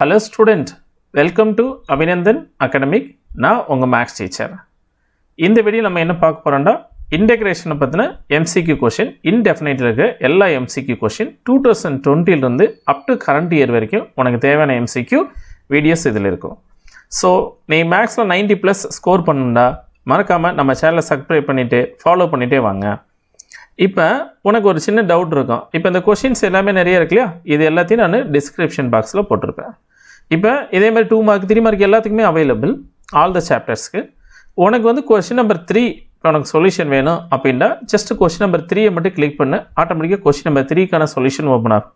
Hello student, welcome to Abhinandan Academic. நான் உங்க maths teacher. இந்த வீடியோ நம்ம என்ன பார்க்க போறோம்னா இன்டகிரேஷனை பத்தின MCQ क्वेश्चन இன்டெஃபினைட்ல இருக்க எல்லா MCQ क्वेश्चन 2020 ல இருந்து அப் டு கரண்ட் இயர் வரைக்கும் உனக்கு தேவையான MCQ வீடியோஸ் இதில் இருக்கும். ஸோ நீ மேக்ஸ்ல 90+ ஸ்கோர் பண்ணணும்னா மறக்காம நம்ம சேனலை சப்ஸ்கிரைப் பண்ணிட்டு ஃபாலோ பண்ணிட்டே வாங்க. இப்போ உனக்கு ஒரு சின்ன டவுட் இருக்கும். இப்போ இந்த கொஷின்ஸ் எல்லாமே நிறைய இருக்கு இல்லையா, இது எல்லாத்தையும் நான் டிஸ்கிரிப்ஷன் பாக்ஸில் போட்டிருப்பேன். இப்போ இதே மாதிரி 2 மார்க் 3 மார்க் எல்லாத்துக்குமே அவைலபிள் ஆல் த சாப்டர்ஸ்க்கு. உனக்கு வந்து கொஷின் நம்பர் 3 உனக்கு சொல்யூஷன் வேணும் அப்படின்னா ஜஸ்ட் கொஷின் நம்பர் 3 மட்டும் கிளிக் பண்ணு, ஆட்டோமேட்டிக்காக கொஷின் நம்பர் 3க்கான சொல்யூஷன் ஓப்பன் ஆகும்.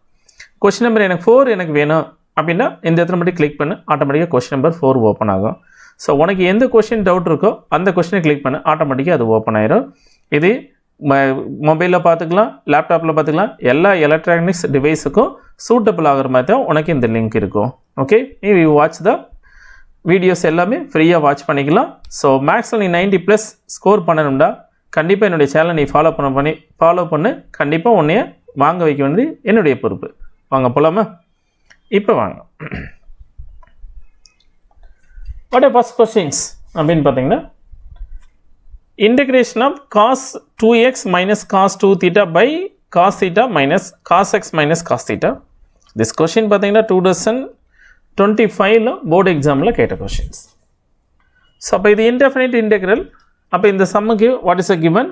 கொஷின் நம்பர் எனக்கு 4 எனக்கு வேணும் அப்படின்னா இந்த இடத்துல மட்டும் கிளிக் பண்ணு, ஆட்டோமேட்டிக்காக கொஷின் நம்பர் 4 ஓப்பன் ஆகும். ஸோ உனக்கு எந்த கொஷின் டவுட் இருக்கோ அந்த கொஷினை கிளிக் பண்ணு, ஆட்டோமேட்டிக்காக அது ஓப்பன் ஆயிரும். இது மொபைலில் பார்த்துக்கலாம், லேப்டாப்பில் பார்த்துக்கலாம், எல்லா எலக்ட்ரானிக்ஸ் டிவைஸுக்கும் சூட்டபிள் ஆகிற மாதிரி தான் உனக்கு இந்த லிங்க் இருக்கும். Okay, you watch the videos எல்லாமே ஃப்ரீயாக வாட்ச் பண்ணிக்கலாம். ஸோ மேக்ஸில் நீ 90+ ஸ்கோர் பண்ணணும்டா கண்டிப்பாக என்னுடைய சேனலை நீ ஃபாலோ பண்ணு. கண்டிப்பாக உன்னைய வாங்க வைக்க வேண்டியது என்னுடைய பொறுப்பு. வாங்க போகலாமா? இப்போ வாங்க. வாட் ஆர் ஃபர்ஸ்ட் கொஸ்டின்ஸ் அப்படின்னு பார்த்தீங்கன்னா, integration of cos 2x minus cos 2 theta by cos theta minus cos x minus cos theta. This question பார்த்தீங்கன்னா 2025ல போர்டு எக்ஸாமில் கேட்ட கொஷின்ஸ். ஸோ அப்போ இது இன்டெஃபினைட் இன்டெக்ரல். அப்போ இந்த சம்முக்கு what is a given?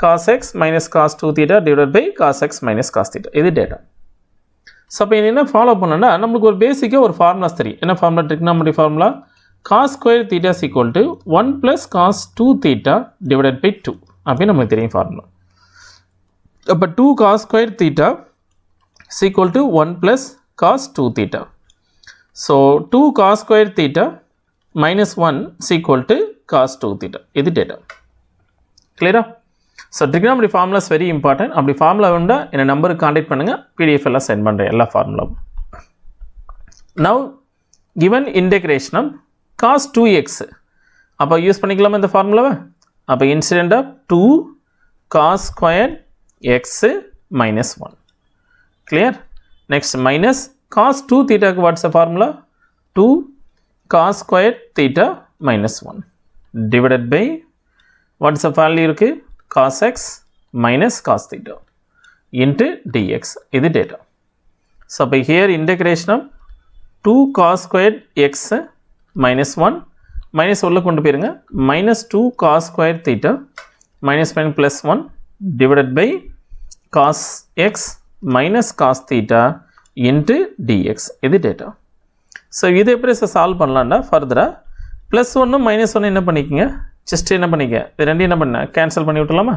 cos x minus cos 2 theta divided by cos x minus cos theta. இது data. So அப்போ இது என்ன ஃபாலோ பண்ணோன்னா நம்மளுக்கு ஒரு பேசிக்காக ஒரு ஃபார்முலாஸ் தெரியும். என்ன formula? Trigonometry formula. cos square theta is equal to 1 plus cos 2 theta divided by 2 அப்படின்னு நமக்கு தெரியும் ஃபார்முலா. அப்போ 2 cos square theta is equal to 1 plus cos 2 theta. So 2 cos square theta minus 1 is equal to cos 2 theta. இது data. கிளியரா? So trigonometry formula is very important. அப்படி formula வேண்டா என்ன நம்பருக்கு கான்டாக்ட் பண்ணுங்கள், PDF எல்லாம் சென்ட் பண்ணுறேன் எல்லா ஃபார்முலாவும். Now given integration of cos 2x அப்போ யூஸ் பண்ணிக்கலாமா இந்த ஃபார்முலாவை? அப்போ incident of 2 cos squared x minus 1. Clear? Next minus cos 2 தீட்டாக்கு what's formula? 2 cos squared theta minus 1 divided by what's value இருக்கு? cos x minus cos theta into dx. இது data. So அப்போ here integration of 2 cos squared x minus 1 minus உள்ள கொண்டு போயிருங்க, minus 2 cos square theta minus 1 plus 1 divided by cos x minus cos theta into dx. இது data. So இது எப்படி solve பண்ணலாம்னா ஃபர்தராக ப்ளஸ் 1 மைனஸ் 1 என்ன பண்ணிக்கோங்க, ஜஸ்ட் என்ன பண்ணிக்க இது ரெண்டு என்ன பண்ண கேன்சல் பண்ணி விட்டுலாமா?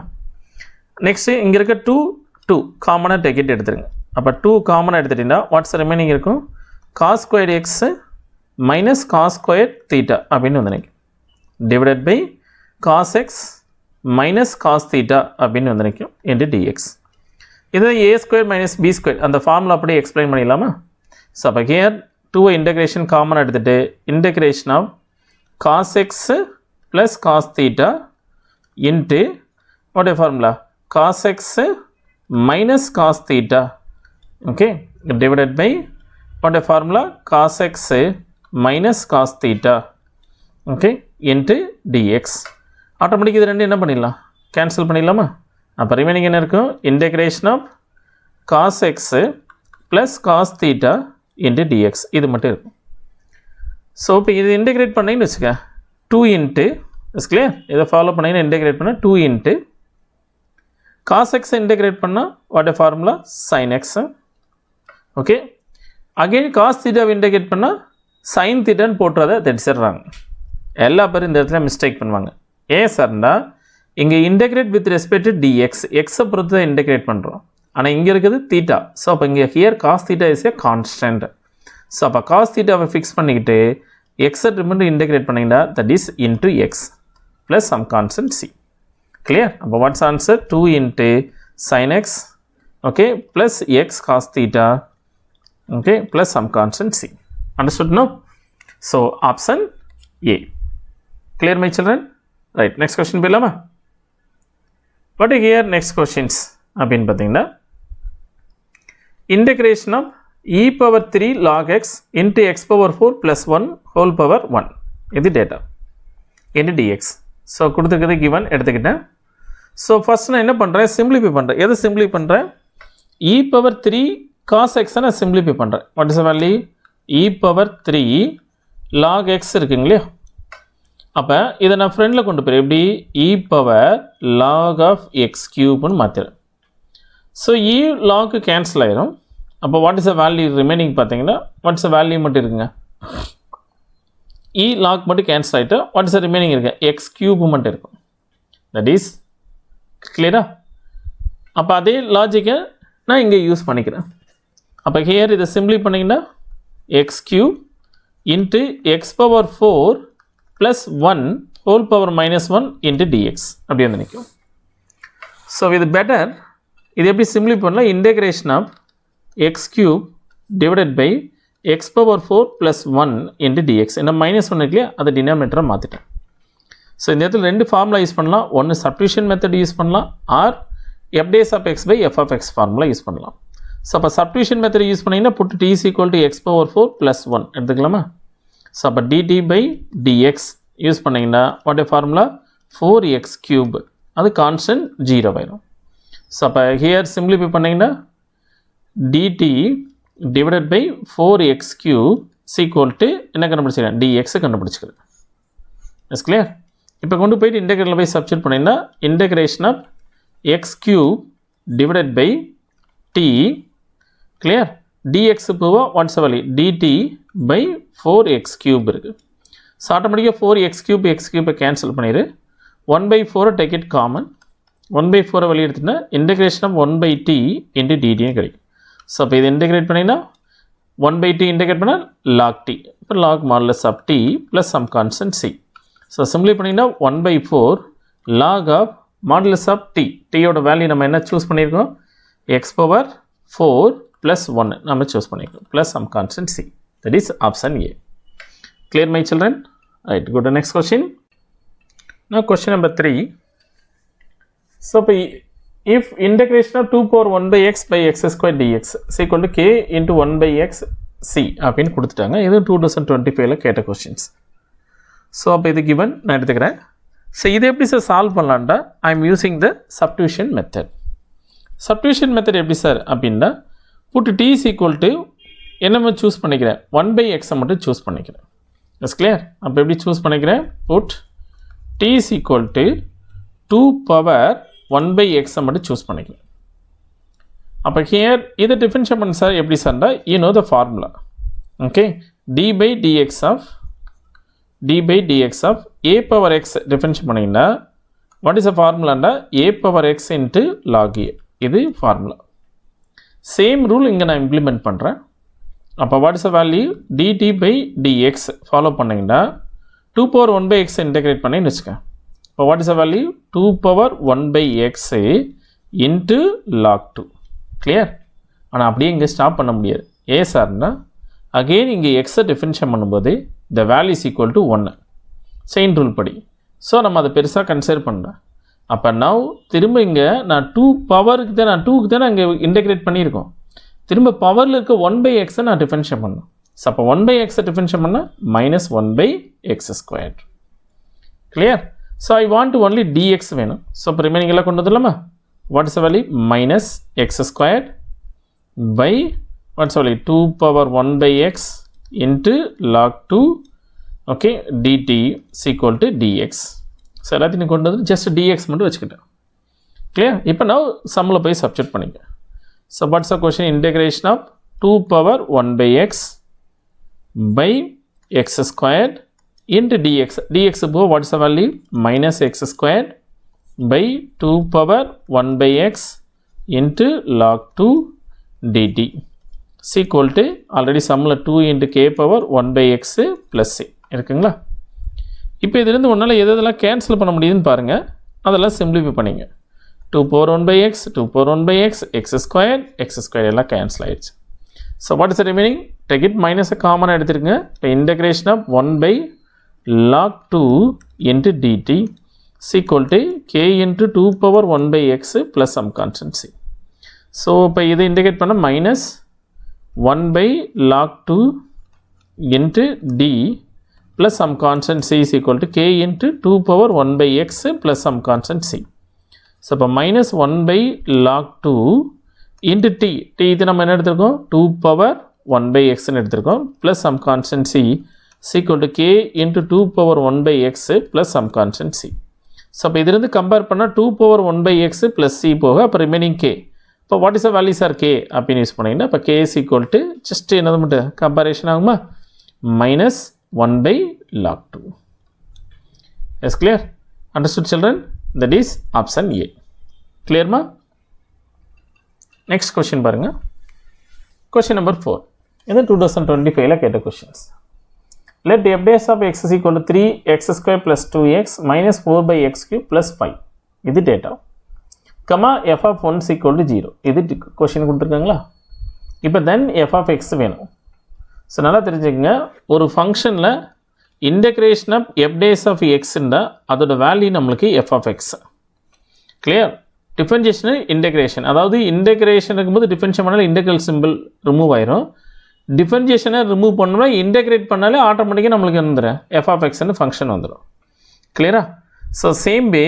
நெக்ஸ்ட்டு இங்கே இருக்க 2 காமனாக டெக்கெட் எடுத்துருங்க. அப்போ 2 காமனாக எடுத்துட்டிங்கன்னா வாட்ஸ் ரிமைனிங் இருக்கும்? cos square x minus cos square theta அப்படின்னு வந்து நினைக்கும் divided by cos x minus cos theta அப்படின்னு வந்து நினைக்கும் into dx. இது a square minus b square அந்த ஃபார்முலா அப்படியே எக்ஸ்பிளைன் பண்ணிடலாமா? ஸோ அப்போ ஹியர் 2 இன்டகிரேஷன் காமன் எடுத்துகிட்டு integration of cos x plus cos theta into what a formula? cos x minus cos theta, okay, divided by what a formula? cos x minus cos theta, okay, into dx. Automatic இது ரெண்டு என்ன பண்ணிடலாம்? Cancel பண்ணிடலாமா? அப்போ remaining என்ன இருக்கும்? Integration of cos x plus cos theta into dx. இது மட்டும் இருக்கும். ஸோ இப்போ இது இன்டகிரேட் பண்ணிங்கன்னு வச்சுக்க 2 இன்ட்டு இஸ் கிளியர். இதை ஃபாலோ பண்ணிங்கன்னா இன்டகிரேட் பண்ணால் 2 இன்ட்டு cos x இன்டகிரேட் பண்ணால் what a formula? sin x, okay. Again cos theta integrate பண்ணால் sin thetaன்னு போட்டுறதை தெரிச்சிடுறாங்க. எல்லா பேரும் இந்த இடத்துல மிஸ்டேக் பண்ணுவாங்க. ஏன் சார்னா இங்கே integrate with respect to dx, எக்ஸை பொறுத்து தான் இன்டகிரேட் பண்ணுறோம். ஆனால் இங்கே இருக்குது தீட்டா. ஸோ அப்போ இங்கே here cos theta is a constant. So அப்போ cos thetaவை ஃபிக்ஸ் பண்ணிக்கிட்டு எக்ஸை மட்டும் இன்டகிரேட் பண்ணிங்கன்னா that is into x plus some constant c. Clear? அப்போ what's answer? 2 into sin x, okay, plus x cos theta, okay, plus some constant c. Understood? No? So option A. Clear my children? Right. Next question போயிடலாமா? What are here next questions அப்படின்னு பார்த்தீங்கன்னா, integration of e power 3 log x into x power 4 plus 1 whole power 1 இது data into dx. So கொடுத்துருக்கிறது given எடுத்துக்கிட்டேன். So first நான் என்ன பண்ணுறேன், simplify பண்ணுறேன். எதை சிம்பிளிஃபை பண்ணுறேன், e power 3 cos x நான் சிம்பிளிஃபை பண்ணுறேன். What is value, e power 3 log x இருக்குங்க இல்லையா. அப்போ இதை நான் ஃப்ரெண்டில் கொண்டு போய் எப்படி e power log of x cube மாற்றிடுறேன். ஸோ e log கேன்சல் ஆயிரும். அப்போ what is a value remaining பார்த்தீங்கன்னா வாட் இஸ் அ வேல்யூ மட்டும் இருக்குங்க, e log மட்டும் கேன்சல் ஆகிட்டு வாட் இஸ் அ ரிமைனிங் இருக்கு எக்ஸ் கியூப் மட்டும் இருக்கும். தட் இஸ் கிளியரா. அப்போ அதே லாஜிக்கை நான் இங்கே யூஸ் பண்ணிக்கிறேன். அப்போ ஹியர் இதை சிம்பிளி பண்ணிங்கன்னா X cube into X power 4 plus 1 whole power -1 into dx அப்படி வந்து நிற்கும். ஸோ இது பெட்டர். இது எப்படி சிம்பிளி பண்ணலாம், integration of X cube divided by X power 4 plus 1 into dx. என்ன -1 இருக்கு இல்லையா, அதை டினாமினேட்டரை மாற்றிட்டேன். ஸோ இந்த இடத்துல ரெண்டு ஃபார்முலா யூஸ் பண்ணலாம். ஒன்று சப்ஸ்டியூஷன் மெத்தட் யூஸ் பண்ணலாம், or f days of x by f of x formula use பண்ணலாம். ஸோ அப்போ சப்ஸ்டியூஷன் மெத்தட் யூஸ் பண்ணிங்கன்னா put t is equal to x power 4 plus 1 எடுத்துக்கலாமா. ஸோ அப்போ dt by dx யூஸ் பண்ணிங்கன்னா what A formula 4x cube, அது constant 0 ஆயிடும். So அப்போ here simplify பண்ணிங்கன்னா dt divided by 4x cube is equal to என்ன கண்டுபிடிச்சிக்கிறேன், dx கண்டுபிடிச்சிக்கிறேன். Is clear. இப்போ கொண்டு போயிட்டு இன்டெகிரேட்டில் போய் சப்ஸ்டியூட் பண்ணிங்கன்னா integration of x cube divided by t clear dx போவா what's value dt by 4x cube இருக்கு. ஸோ ஆட்டோமேட்டிக்காக 4x cube x cube cancel பண்ணிடு. 1/4 டேக் இட் காமன். 1/4 வெளியே எடுத்துன்னா integration of 1/t into dt கிடைக்கும். ஸோ அப்போ இது இன்டெகிரேட் பண்ணிங்கன்னா 1/t இன்டெகிரேட் பண்ணால் log t, இப்போ log modulus of t plus some constant c. So simply பண்ணிங்கன்னா 1/4 log of modulus of t, t-யோட வேல்யூ நம்ம என்ன சூஸ் பண்ணியிருக்கோம், x power 4 plus 1 நம்ம சூஸ் பண்ணியிருக்கோம் plus some constant c. That is option A. Clear my children? Right, go to next question. Now question number 3. So if integration of 2 power 1 by x by x square dx is equal to k into 1 by x c அப்படின்னு கொடுத்துட்டாங்க. இது 2025ல கேட்ட questions. So அப்போ இது given நான் எடுத்துக்கிறேன். So இதை எப்படி சார் சால்வ் பண்ணலான்டா, I am using the substitution method. Substitution method எப்படி சார் அப்படின்னா put t is equal to என்ன சூஸ் பண்ணிக்கிறேன் 1 by x மட்டும் சூஸ் பண்ணிக்கிறேன். Is clear. அப்போ எப்படி சூஸ் பண்ணிக்கிறேன், put t is equal to 2 power 1 by x மட்டும் சூஸ் பண்ணிக்கிறேன். அப்போ ஹியர் இதை டிஃபரன்ஷியேட் பண்ண சார் எப்படி சார்டா, you know the formula. Okay, d by dx of a power x differentiate பண்ணிங்கன்னா வாட் இஸ் அ ஃபார்முலாண்டா a power x into log a, இது ஃபார்முலா. சேம் ரூல் இங்கே நான் இம்ப்ளிமெண்ட் பண்ணுறேன். அப்போ what is a value dt by dx follow பண்ணிங்கன்னா 2 power 1 by x integrate பண்ணின்னு வச்சுக்கேன். இப்போ what is a value 2 power 1 by x into log 2. Clear. ஆனால் அப்படியே இங்கே ஸ்டாப் பண்ண முடியாது. ஏ சார்னா அகெயின் இங்கே எக்ஸை டிஃபரன்ஷியேட் பண்ணும்போது the value is equal to 1 chain rule படி. ஸோ நம்ம அதை பெருசாக கன்சிடர் பண்ணலாம். அப்போ நவ் திரும்ப இங்கே நான் 2 பவருக்கு தான் நான் 2க்கு தான் இங்கே இன்டெகிரேட் பண்ணியிருக்கோம். திரும்ப பவரில் இருக்க 1 by x நான் டிஃபரன்ஷியேட் பண்ணணும். ஸோ அப்போ 1 by x டிஃபரன்ஷியேட் பண்ணால் -1 by x squared. Clear. So I want only dx வேணும். ஸோ இப்போ ரிமைனிங் எல்லாம் கொண்டு வந்துடலாமா. What is value -x squared by what's value 2 power 1 by x into log 2 okay dt is equal to dx. So எல்லாத்தையும் கொண்டு வந்து just dx மட்டும் வச்சுக்கிட்டேன். கிளியர். இப்போ நான் சம்மில் போய் சப்ஸ்டிட்யூட் பண்ணிக்கிறேன். So what's a question integration of 2 power 1 by x by x squared into dx. dx இப்போ what's a value -x squared by 2 power 1 by x into log 2 dt is equal to already சம்மில் 2 into k power 1 by x plus c இருக்குங்களா. இப்போ இதுலேருந்து ஒன்றால் எதெல்லாம் cancel பண்ண முடியுதுன்னு பாருங்கள், அதெல்லாம் சிம்பிளிஃபை பண்ணிங்க. 2 power 1 by x 2 power 1 by x x squared எல்லாம் கேன்சல் ஆயிடுச்சு. So what is remaining, take it மைனஸை காமனாக எடுத்துருங்க. இப்போ integration of 1 by log 2 into dt is equal to k into 2 power 1 by x plus some constant c. So இப்போ இதை integrate பண்ண 1 by log 2 into d plus some constant c is equal to k into 2 power 1 by x plus some constant c. So, இப்போ minus 1 by log 2 into t. t இது நம்ம என்ன எடுத்திருக்கோம் 2 power 1 by x எடுத்திருக்கோம் plus some constant c is equal to k into 2 power 1 by x plus some constant c. So, இப்போ இதிலிருந்து compare பண்ணால் 2 power 1 by x plus c போக அப்போ ரிமைனிங் k. இப்போ what is the values are k அப்படின்னு use பண்ணிங்கன்னா இப்போ k is equal to just என்னது மட்டும் கம்பேரிஷன் ஆகுமா minus 1 by log 2. Yes, clear? Understood, children? That is option A. Clear ma? Next question பாருங்க. Question number 4. In the 2025 la கேட்ட questions. Let f dash of x is equal to 3x square plus 2x minus 4 by x cube plus 5. இது data. Comma f of 1 is equal to 0. இது question கொடுத்திருக்காங்களா? இப்போ then f of x வேணும். So நல்லா தெரிஞ்சுக்கங்க ஒரு ஃபங்க்ஷனில் integration of f dash of எக்ஸ்ன்னா அதோட வேல்யூ நம்மளுக்கு எஃப் ஆஃப் எக்ஸ். கிளியர்? டிஃபரன்ஷியேஷனு இன்டெக்ரேஷன், அதாவது இன்டெக்ரேஷன் இருக்கும்போது டிஃபரன்ஷியேட் பண்ணாலும் இன்டெக்ரல் சிம்பிள் ரிமூவ் ஆயிரும். டிஃபரன்ஷியேஷனை ரிமூவ் பண்ணோம்னா இன்டெக்ரேட் பண்ணாலே ஆட்டோமேட்டிக்காக நம்மளுக்கு வந்துடும் எஃப் ஆஃப் எக்ஸ்னு ஃபங்க்ஷன் வந்துடும். கிளியரா? ஸோ சேம் வே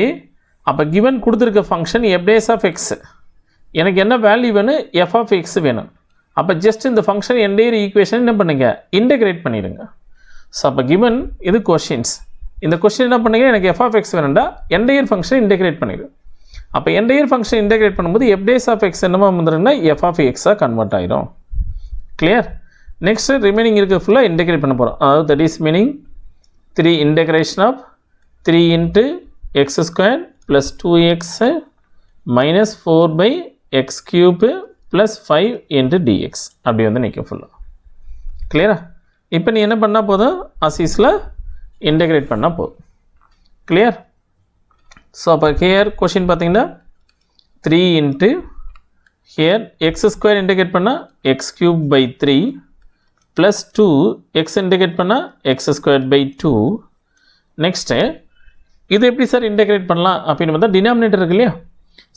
அப்போ கிவன் கொடுத்துருக்க function F dash of X, எனக்கு என்ன வேல்யூ வேணும் எஃப் ஆஃப் எக்ஸ் வேணும். அப்போ ஜஸ்ட் இந்த ஃபங்க்ஷன் என்டையர் ஈக்குவேஷன் என்ன பண்ணுங்க இன்டெகிரேட் பண்ணிடுங்க. ஸோ அப்போ கிவன் இது கொஷின்ஸ், இந்த கொஸ்டின் என்ன பண்ணுங்க எனக்கு எஃப் ஆஃப் எக்ஸ் வேணும்டா என்டையர் ஃபங்க்ஷன் இன்டெகிரேட் பண்ணிடு. அப்போ என்டையர் ஃபங்க்ஷன் இன்டெகிரேட் பண்ணும்போது எஃப் டேஸ் ஆஃப் எக்ஸ் என்னமா வந்துடும்னா எஃப் ஆஃப் எக்ஸாக கன்வெர்ட் ஆயிரும். கிளியர்? நெக்ஸ்ட் ரிமைனிங் இருக்க ஃபுல்லாக இன்டெகிரேட் பண்ண போகிறோம். அதாவது that is meaning 3 integration of 3 into x square plus 2x minus 4 by x cube plus 5 into dx அப்படி வந்து நிற்கும் ஃபுல்லாக. கிளியரா? இப்போ நீ என்ன பண்ணால் போதும் அசீஸில் இன்டெகிரேட் பண்ணால் போதும். கிளியர்? ஸோ அப்போ ஹியர் கொஷின் பார்த்தீங்கன்னா 3 into here x square integrate பண்ணால் x cube by 3 plus 2 x integrate பண்ணால் எக்ஸ் ஸ்கொயர் பை 2. நெக்ஸ்ட்டு இது எப்படி சார் இன்டெகிரேட் பண்ணலாம் அப்படின்னு பார்த்தா டினாமினேட்டர் இருக்கு இல்லையா?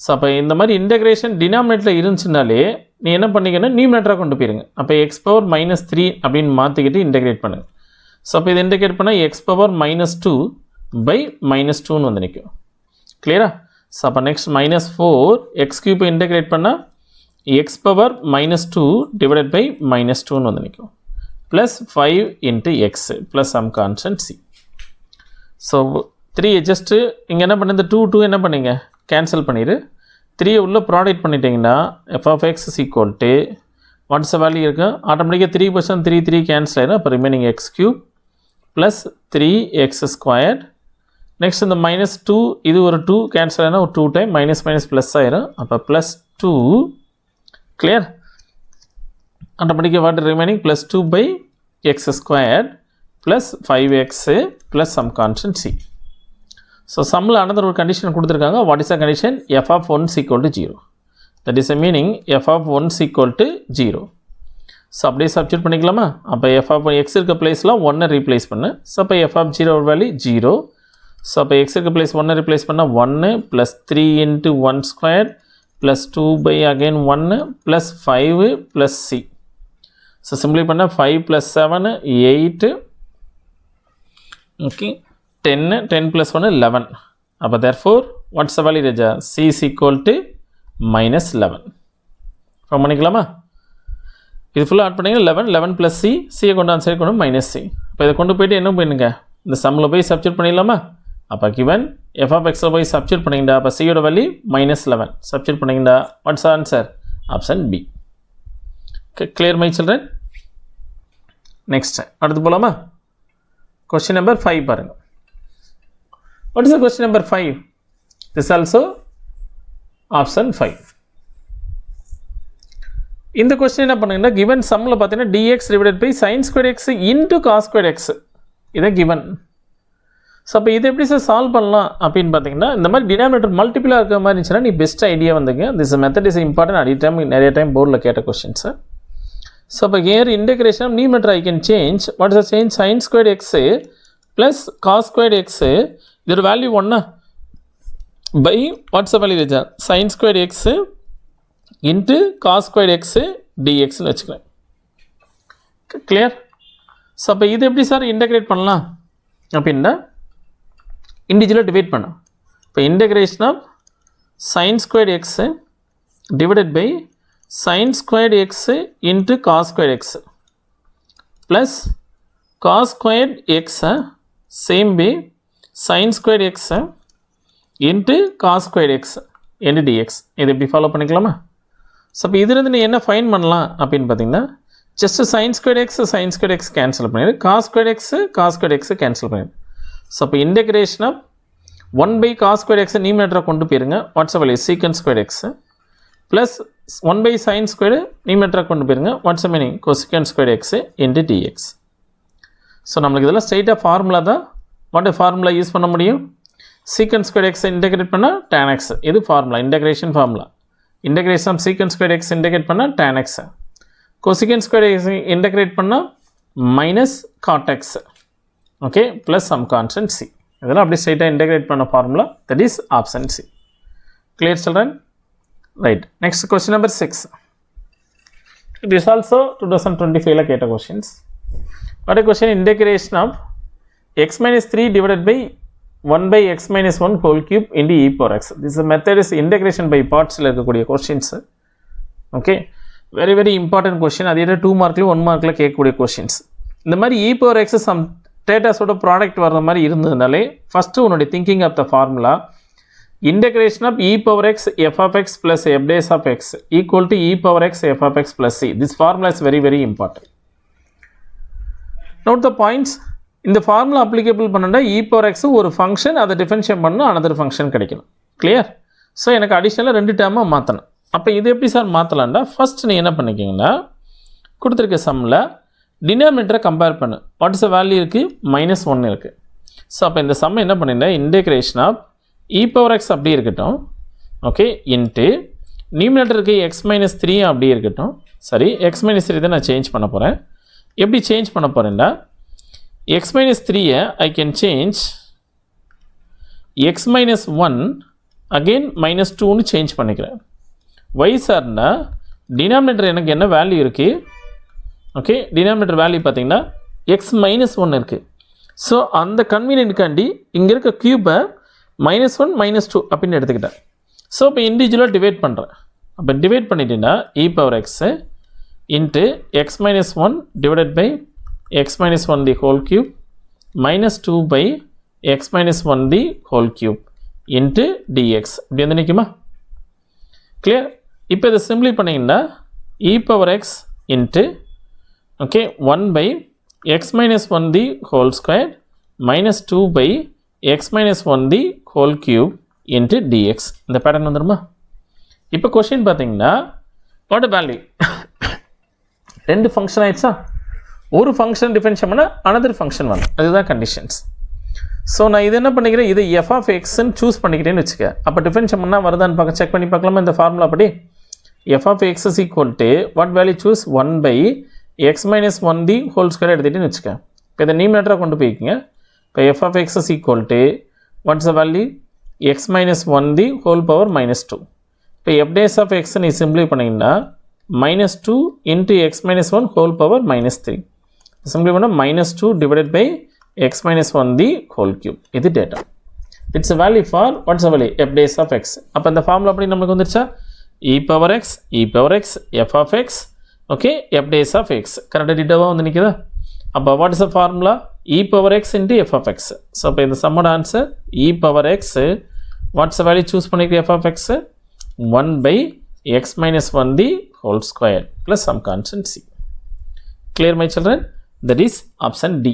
ஸோ அப்போ இந்த மாதிரி இன்டெகிரேஷன் டினாமினேட்டரில் இருந்துச்சுனாலே நீ என்ன பண்ணிக்கணும் நியூமினேட்டராக கொண்டு போயிருங்க. அப்போ எக்ஸ் பவர் -3 அப்படின்னு மாற்றிக்கிட்டு இன்டெகிரேட் பண்ணுங்க. ஸோ அப்போ இது இன்டெகிரேட் பண்ணால் எக்ஸ் பவர் -2 பை -2ன்னு வந்து நிற்கும். கிளியரா? ஸோ அப்போ நெக்ஸ்ட் -4 எக்ஸ் கியூப்பை இன்டெகிரேட் பண்ணால் எக்ஸ் பவர் -2 டிவைடட் பை -2ன்னு வந்து நிற்கும். Plus 5 into X plus some constant C. So 3 just இங்கே என்ன பண்ணு இந்த 2 என்ன பண்ணிங்க கேன்சல் பண்ணிடு. 3 உள்ள ப்ராடக்ட் பண்ணிட்டீங்கன்னா F of X is equal to what's value இருக்கும் ஆட்டோமேட்டிக்காக 3% 3 கேன்சல் ஆயிடும். அப்போ remaining X cube plus 3x squared. Next இந்த -2 இது ஒரு 2 கேன்சல் ஆகினா ஒரு 2 டைம் மைனஸ் ப்ளஸ் ஆயிரும். அப்போ ப்ளஸ் 2. கிளியர்? ஆட்டோமேட்டிக்காக what remaining plus 2 by x squared plus 5x plus some constant C. So சம்மில் another ஒரு கண்டிஷன் கொடுத்துருக்காங்க. What is the condition? F of 1 is equal to 0. That is a meaning f of 1 is equal to 0. So அப்படியே substitute பண்ணிக்கலாமா? அப்போ F of X இருக்க பிளேஸில் 1 replace பண்ணு. So அப்போ எஃப் ஆஃப் 0 வேல்யூ 0. ஸோ அப்போ எக்ஸ் இருக்க பிளேஸ் 1 ரீப்ளேஸ் பண்ணால் 1 plus 3 into 1 square plus 2 by again 1 plus 5 plus C. So simply பண்ணால் 5 + 7 8. Okay 10 plus 1 11. அப்போ therefore what's the value Raja? C is equal to -11. Form பண்ணிக்கலாமா? இது ஃபுல்லாக add பண்ணிங்கன்னா 11 + C, சியை கொண்டு அந்த சைடு கொண்டு -C. இப்போ இதை கொண்டு போய்ட்டு என்ன பண்ணுங்க இந்த சம்மில் போய் சப்ஸ்டிட்யூட் பண்ணிடலாமா? அப்போ கிவன் எஃப் ஆஃப் எக்ஸில் போய் சப்ஸ்டிட்யூட் பண்ணிங்கடா. அப்போ சியோட வேல்யூ -11 சப்ஸ்டிட்யூட் பண்ணிங்கடா. What's answer? Option B. Clear my children? Next அடுத்து போகலாமா? கொஸ்டின் நம்பர் 5 பாருங்கள். What is the question number 5? This also option 5. இந்த question என்ன பண்ணுங்கன்னா given sumல பார்த்தீங்கன்னா dx divided by sin squared x into cos squared x இதை given. So அப்போ இது எப்படி சார் சால்வ் பண்ணலாம் அப்படின்னு பார்த்தீங்கன்னா இந்த மாதிரி டினாமினேட்டர் மல்டிபிளாக இருக்கிற மாதிரி இருந்துச்சுன்னா நீ பெஸ்ட் ஐடியா வந்துங்க. This method is important. நிறைய டைம் போர்டில் கேட்ட கொஸ்டின்ஸ். ஸோ அப்போ here integration of numerator I can change. What is the change? sin squared x plus cos squared x இதோட வேல்யூ 1 பை வாட்ஸ் வேல்யூ வச்சா sin squared x into cos squared x dxன்னு வச்சுக்கிறேன். Clear? So அப்போ இது எப்படி sir integrate பண்ணலாம் அப்படின்னா இண்டிவிஜுவலாக டிவைட் பண்ணலாம். இப்போ integration of sin squared x divided by sin squared x into cos squared x plus cos squared x same way sin squared x into cos squared x into dx. இது எப்படி follow பண்ணிக்கலாமா? So அப்போ இதிலிருந்து நீ என்ன fine பண்ணலாம் அப்படின்னு பார்த்தீங்கன்னா just sin squared x cancel பண்ணிடு, cos squared x கேன்சல் பண்ணிடு. ஸோ அப்போ integration of 1 by cos squared x நியூமரேட்டரை கொண்டு போயிருங்க, what's value secant squared x plus 1 by sin squared நியூமரேட்டரை கொண்டு போயிருங்க, what's meaning cosecant squared x into dx. So நம்மளுக்கு இதெல்லாம் ஸ்ட்ரைட்டாக ஃபார்முலா தான். வாட் ஃபார்முலா யூஸ் பண்ண முடியும்? secant squared x இன்டகிரேட் பண்ணால் tan x. இது formula, integration formula. Integration of secant squared x integrate பண்ணால் tan x. cosecant squared x integrate பண்ணால் minus cot x. Okay, plus some constant c. இதெல்லாம் அப்படியே ஸ்ட்ரைட்டாக integrate பண்ண formula, that is option C. Clear children? Right. Next question number 6. It is also 2025ல கேட்ட questions. What question? Integration of x minus 3 divided by 1 by x minus 1 whole cube into e power x. This method is integration by partsல இருக்கக்கூடிய questions. Okay, very very important question. அது 2 மார்க்லையும் 1 மார்க்கில் கேட்கக்கூடிய questions. இந்த மாதிரி e power x சம் டேட்டாஸோட product வர்ற மாதிரி இருந்ததுனாலே ஃபஸ்ட்டு உன்னுடைய thinking of the formula integration of e power x f of x plus f days of x equal to e power x f of x plus c. This formula is very very important. Note the points. இந்த formula applicable பண்ணால் e power x ஒரு function, அதை differentiate பண்ணால் another function கிடைக்கணும். Clear? So எனக்கு அடிஷ்னலாக 2 டேர்மாக மாற்றணும். அப்போ இது எப்படி சார் மாற்றலாம்டா, ஃபஸ்ட் நீ என்ன பண்ணிக்கிங்கன்னா கொடுத்துருக்க சம்மில் டினாமினேட்டரை கம்பேர் பண்ணு. வாட் இஸ் வேல்யூ இருக்குது? -1 இருக்குது. ஸோ அப்போ இந்த சம் என்ன பண்ணியிருந்தேன், integration of e power x அப்படியே இருக்கட்டும், ஓகே, இன்ட்டு நியூமினேட்டருக்கு x minus 3 அப்படியே இருக்கட்டும். சரி, x minus 3 தான் நான் சேஞ்ச் பண்ண போகிறேன். எப்படி சேஞ்ச் பண்ண போகிறேன்டா, x minus 3 I can change x minus 1 again -2ன்னு change பண்ணிக்கிறேன். y சார்னா டினாமினேட்டர் எனக்கு என்ன வேல்யூ இருக்குது? ஓகே, டினாமினேட்டர் வேல்யூ பார்த்தீங்கன்னா x minus 1 இருக்குது. ஸோ அந்த கன்வீனியன்ட்காண்டி இங்கே இருக்க க்யூப்பை -1 -2 அப்படின்னு எடுத்துக்கிட்டேன். ஸோ இப்போ இண்டிவிஜுவலாக டிவைட் பண்ணுறேன். அப்போ டிவைட் பண்ணிட்டீங்கன்னா e power x into x minus 1 divided by x minus 1 the whole cube -2 by x minus 1 the whole cube into dx. இப்படி வந்து நிற்குமா? கிளியர்? இப்போ இதை சிம்பிளி பண்ணிங்கன்னா e power x into okay 1 by x minus 1 the whole square -2 by x minus 1 the whole cube into dx. இந்த pattern வந்துருமா? இப்போ question பார்த்தீங்கன்னா வாட் வேல்யூ 2 ஃபங்க்ஷன் ஆயிடுச்சா? ஒரு ஃபங்க்ஷன் டிஃபரன்ஷியேட் பண்ணால் another ஃபங்க்ஷன் வரணும். அதுதான் கண்டிஷன்ஸ். ஸோ நான் இது என்ன பண்ணிக்கிறேன், இது எஃப் ஆஃப் எக்ஸ்ன்னு சூஸ் பண்ணிக்கிறேன்னு வச்சுக்க. அப்போ டிஃபரன்ஷியேட் பண்ணால் வருதான்னு பார்க்க செக் பண்ணி பார்க்கலாமா இந்த ஃபார்முலா படி? F of X is equal to what value choose 1 by x minus 1 the whole square எடுத்துகிட்டுன்னு வச்சுக்க. இப்போ இதை நியூமரேட்டராக கொண்டு போய்க்கிங்க. இப்போ f of X is equal to what's the value x minus 1 the whole power -2. இப்போ f days of x நீ சிம்பிளை பண்ணிங்கன்னா -2 into x minus 1 whole power -3. சிம்பிளை பண்ணால் -2 divided by x minus 1 the whole cube. இது data. It's value for watts value f days of x. அப்போ இந்த formula அப்படி நமக்கு வந்துருச்சா? e power x f of x okay f days of x கரெக்டாக டீட்டாவாக வந்து நிற்குதா? அப்போ what is the formula? e power x into f of x. So அப்போ இந்த சம்மோட answer e power x what's value choose பண்ணிக்க f of x 1 by x minus 1 the whole square plus some constant c. Clear my children? That is option D.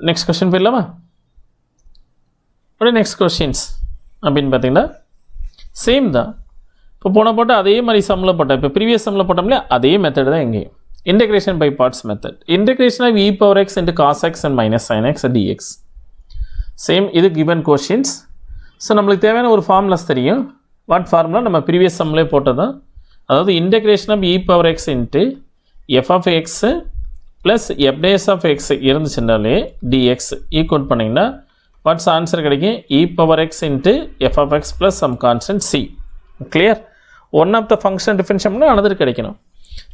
Next question போயிடலாமா? அப்படியே next questions அப்படின்னு பார்த்தீங்கன்னா same தான். இப்போ போன போட்டால் அதே மாதிரி சம்மில் போட்டால், இப்போ ப்ரீவியஸ் சம்மில் போட்டோம்ல அதே மெத்தட் தான் எங்கேயும். Integration by parts method. Integration of e power x into cos x and minus sin x dx. Same, இது கிவன் கொஸ்டின்ஸ். ஸோ நம்மளுக்கு தேவையான ஒரு ஃபார்முலாஸ் தெரியும். What formula? நம்ம ப்ரீவியஸ் சம்மிலே போட்டது தான். அதாவது integration of e power x into f of x plus f days of x இருந்துச்சுனாலே dx ஈக்குவல் பண்ணிங்கன்னா வாட்ஸ் ஆன்சர் கிடைக்கும்? e power x into f of x plus some constant c. கிளியர்? One of the function differentiate பண்ணால் another கிடைக்கணும்.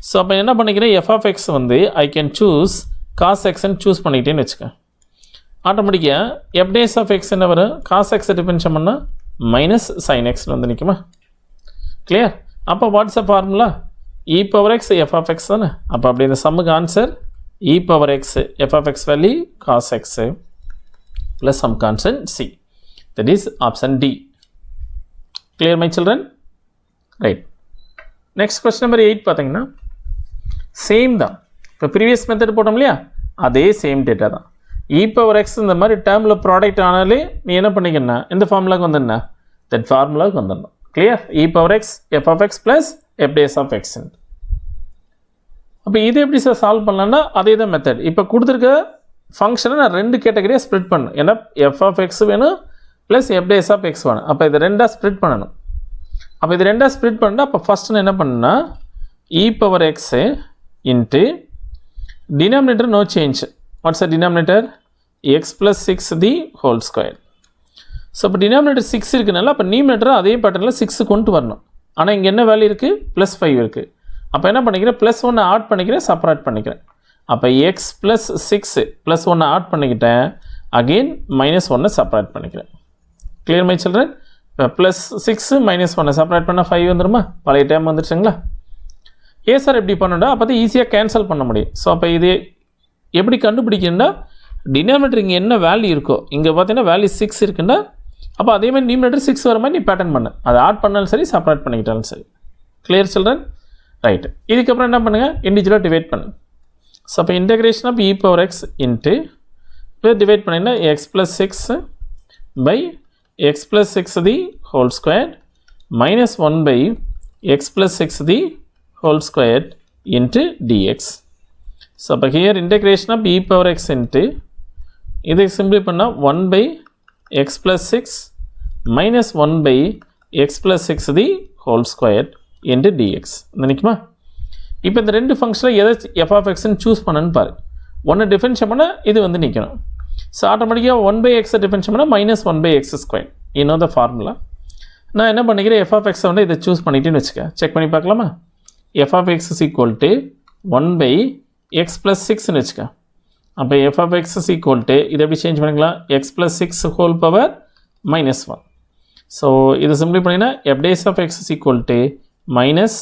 So அப்போ என்ன பண்ணிக்கிறேன் f of x வந்து ஐ கேன் சூஸ் காஸ் எக்ஸ்ன்னு சூஸ் பண்ணிக்கிட்டேன்னு வச்சுக்கேன். ஆட்டோமேட்டிக்காக எஃப் டேஸ் ஆஃப் எக்ஸ் என்ன வரும் காஸ் எக்ஸை டிஃபரன்ஷியேட் பண்ணால் மைனஸ் சைன் எக்ஸ்னு வந்து நிற்குமா? கிளியர்? அப்போ what's a formula e power x f of x தானே. அப்போ அப்படி இந்த சம்முக்கு answer e power x f of x value cos x plus some constant c, that is option D. Clear my children? Right. Next question number 8 பார்த்தீங்கன்னா same தான். இப்போ previous method போட்டோம் இல்லையா, அதே சேம் டேட்டா தான். இ பவர் எக்ஸ் இந்த மாதிரி டேர்மில் ப்ராடக்ட் ஆனாலே நீ என்ன பண்ணிக்கணும், இந்த ஃபார்முலாவுக்கு வந்துடணும், தட் ஃபார்முலாவுக்கு வந்துடணும். Clear? E power x f of x plus f dash of x. அப்போ இது எப்படி சார் சால்வ் பண்ணலான்னா அதே தான் மெத்தட். இப்போ கொடுத்துருக்க ஃபங்க்ஷனை நான் 2 கேட்டகரியாக ஸ்ப்ளிட் பண்ணணும். ஏன்னா எஃப் ஆஃப் எக்ஸ் வேணும் plus f dash of x வேணும். அப்போ இது 2ஆக ஸ்ப்ளிட் பண்ணணும். அப்போ இது 2ஆக ஸ்ப்ளிட் பண்ணால் அப்போ ஃபஸ்ட்டு என்ன பண்ணுன்னா e power x into denominator no change. What's a denominator? X plus 6 the whole square. So இப்போ டினாமினேட்டர் 6 இருக்குனால அப்போ நியூமினேட்டர் அதே பேட்டர்னில் 6 கொண்டு வரணும். ஆனால் இங்கே என்ன வேல்யூ இருக்குது? ப்ளஸ் 5 இருக்குது. அப்போ என்ன பண்ணிக்கிறேன், ப்ளஸ் 1 ஆட் பண்ணிக்கிறேன், செப்பரேட் பண்ணிக்கிறேன். அப்போ எக்ஸ் ப்ளஸ் 6 ப்ளஸ் 1 ஆட் பண்ணிக்கிட்டேன், அகெயின் மைனஸ் 1 செப்பரேட் பண்ணிக்கிறேன். Clear my children? இப்போ ப்ளஸ் 6 மைனஸ் 1 செப்பரேட் பண்ணால் 5 வந்துடுமா? பழைய டைம் வந்துடுச்சுங்களா? ஏ சார் எப்படி பண்ணணும்? அப்போ தான் ஈஸியாக கேன்சல் பண்ண முடியும். ஸோ அப்போ இது எப்படி கண்டுபிடிக்கணும்னா டினாமினேட்டர் இங்கே என்ன வேல்யூ இருக்கோ, இங்கே பார்த்தீங்கன்னா வேல்யூ 6 இருக்குன்னா அப்போ அதேமாதிரி நியூமினேட்டர் 6 வர மாதிரி நீ பேட்டர்ன் பண்ணு. அதை ஆட் பண்ணாலும் சரி செப்பரேட் பண்ணிக்கிட்டாலும் சரி. Clear children? ரைட்டு. இதுக்கப்புறம் என்ன பண்ணுங்கள், இண்டிவிஜுவலாக டிவைட் பண்ணு. ஸோ அப்போ integration of e power x into இப்போ டிவைட் பண்ணிங்கன்னா x plus 6 by x plus 6 the whole square minus 1 by x plus 6 the whole squared into dx. So, here integration of e power x into இது simply பண்ணா 1 by x plus 6 minus 1 by x plus 6 the whole squared into dx. நினைக்குமா? இப்போ இந்த 2 ஃபங்க்ஷனில் எதை f of x choose பண்ணணும்னு பாரு. 1 differentiate பண்ணால் இது வந்து நிற்கணும். ஸோ ஆட்டோமேட்டிக்காக 1 by x டிஃபரன்ஷியேட் பண்ணால் minus 1 by x squared. இன்னும் the formula. நான் என்ன பண்ணிக்கிறேன், f of x வந்து இதை சூஸ் பண்ணிட்டேன்னு வச்சுக்க. செக் பண்ணி பார்க்கலாமா? f of x is equal to 1 by x plus 6 ன்னு வச்சுக்க. அப்போ f of x is equal to இதை எப்படி சேஞ்ச் பண்ணிக்கலாம், x plus 6 whole power minus 1. So இது சிம்பிளி பண்ணிங்கன்னா f days of x is equal to minus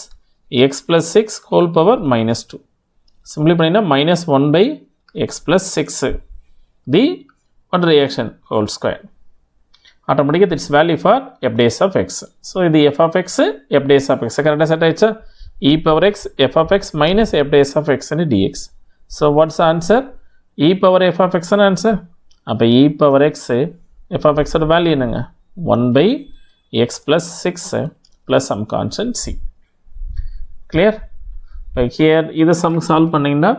x plus 6 whole power minus 2. Simply பண்ணிங்கன்னா minus 1 by x plus 6 the one reaction whole square. ஆட்டோமேட்டிக்காக it's value for f days of x. So இது f of x f days of x கரெக்டாக set ஆயிடுச்சா? e power x f of x minus f days of x into dx. So what's the answer? E power f of x and answer. அப்போ e power x f of x ஓட value என்னங்க? 1 by x plus 6 plus some constant c. Clear? By here இது sum solve பண்ணீங்கன்னா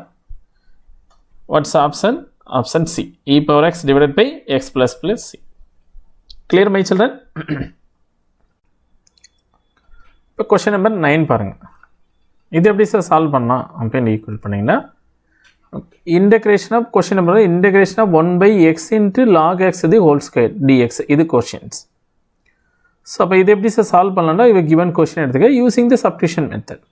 what's the option? Option c. E power x divided by x plus c. Clear my children? இப்போ question number 9 பாருங்க. இது எப்படி sir solve பண்ணலாம் அப்படின்னு equal பண்ணிங்கன்னா integration of question number integration of 1 by x into log x the whole square dx இது questions. So அப்போ இது எப்படி சார் சால்வ் பண்ணலாம்னா இவ கிவன் கொஸ்டின் எடுத்துக்க using the substitution method.